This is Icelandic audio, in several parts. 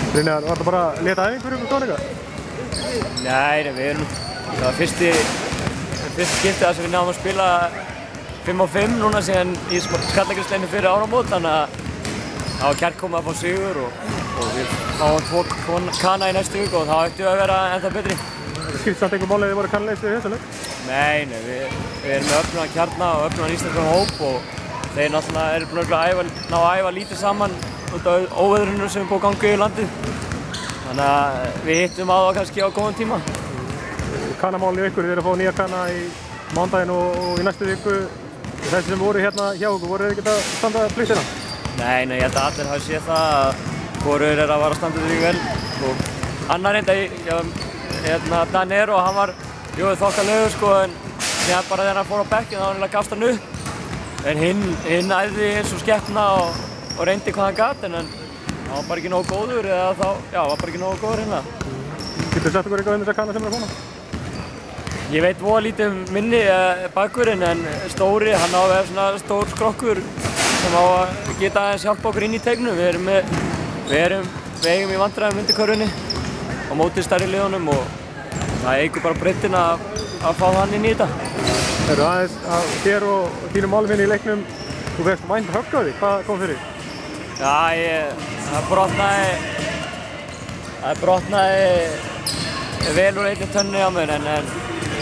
Brynjar, var það bara létt æfing fyrir tónleika? Nei, það var fyrsta skiptið þar sem við náðum að spila 5 á 5 núna síðan í skallagriðsleinu fyrir áramót, þannig að það var kærkomið að fá sigur og við fáum 2 kana í næstu viku og þá ættum við að vera ennþá betri. Það skiptir samt einhver máli að þið voru kannleysið í þessu leik? Nei, við erum með öflugan kjarna og öflugan íslenskan hóp og þeir náttúrulega eru búin að æfa lítið saman út af óveðrinu sem er búið að ganga yfir landið. Þannig að við hittum á það kannski á góðum tíma. Kanamálið ykkur, þið eru að fá nýja kana í mándaginn og í næstu viku. Þessi sem voru hérna hjá okkur, voru þið ekki að standa pliktina? Nei, ég held að allir hafi séð það að hvorur er að vara að standa því vel. Og annar reynda, Danero, hann var þokkalegur sko, en síðan bara þegar hann fór á bekkinn þá gafst hann upp. En hinn æfði eins og skepna og reyndi hvað hann gat, en hann var bara ekki nógu góður, eða var bara ekki nógu góður hérna. Getur þú sagt okkur eitthvað um þessa kana sem er að koma? Ég veit voða lítið um minni bakvörðinn, en Stóri, hann á að vera svona stór skrokkur sem á að geta aðeins hjálpa okkur inn í teiknum. Við eigum í vandræðum undirkörfunni á móti stærri liðunum og það eykur bara breiddina að fá hann inn í þetta. Eru aðeins að þér og þínum málum inn í leiknum, þú veist vænt högg á því, hvað kom fyrir? Já, það brotnaði vel úr einni tönni á mér, en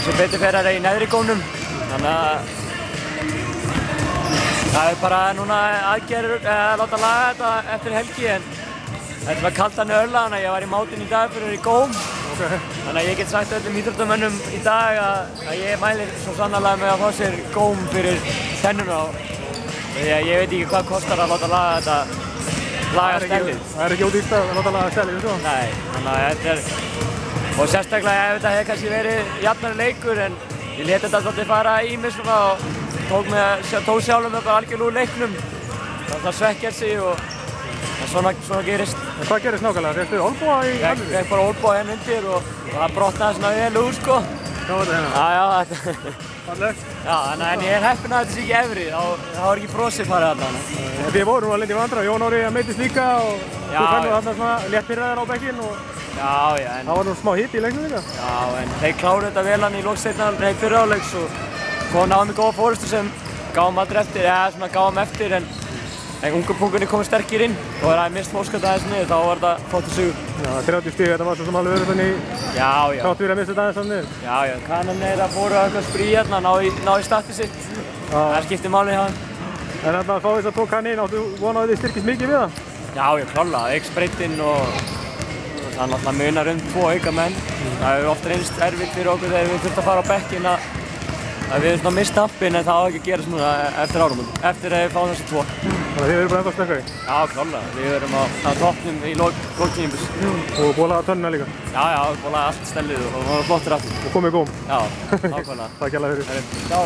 sem betur fer er það í neðri gónum, þannig að það er bara núna aðgerður að láta laga þetta eftir helgi, en þetta var kaldan ölla, þannig að ég var í mátinn í dag fyrir í góm. Þannig að ég get sagt öllum íþróttamönnum í dag að ég mælir svo sannarlega með að fá sér góm fyrir tennuna því að ég veit ekki hvað kostar að láta laga stellið. Það er ekki ódýrt að láta laga stellið, svo? Nei, þannig að þetta er... Og sérstaklega ef þetta hefði kannski verið jafnari leikur, en ég lét þetta svolítið fara í mig svona og tók sjálfum mig bara algjörlega úr leiknum. Það svekkjar sig og svona gerist. En hvað gerist nákvæmlega? Fékkstu olnboga í höfnum? Ég fekk bara olnboga hérna undir og það brotnaði svona vel úr sko. Hvað var þetta hérna? Já. Fallegt? Já, en ég er heppinn að þetta sé ekki efri, þá var ekki brosið farið þarna. Þið voru nú að lenda í vandræðum, Jón Orri meiddist líka og þú færðu þarna svona létt pirraður á bekkinn og það var nú smá hiti í leiknum líka. Já, en þeir kláruðu þetta vel hann í lok fyrri hálfleiks og náðum við góða fórustu sem gáum aldrei eftir, gáum eftir, en ungu punkunni komu sterkir inn og þegar það mist fóskata aðeins niður, þá var þetta flottur sigur. Já, 30 stig, þetta var svo sem alveg verið þannig þátt fyrir að mista þetta aðeins þannig niður. Já, kanarnir fóru að sprí hérna, ná í startið sitt. Það skiptir máli hjá þeim. En þarna að fá þess að 2 kaninn, áttu vona að þið styrkist mikið við það? Já, klárlega, eik spreytinn og það náttúrulega munar 2 aukamenn. Það hefur oft reynst erfitt fyrir okkur þegar við þurfum að fara á bekkinn að við erum mist tappinn, en það á ekki að gerast núna eftir áramót, eftir að við fáum þessi 2. Þannig að þið verður bara ennþá sterkari? Já, klárlega. Við verðum á toppnum í lok tímabils. Og bólaði tönnina líka? Já, bólaði allt stellið og það var flottir aftur. Og komið góm? Já, nákvæmlega. Takk hérlega fyrir. Já.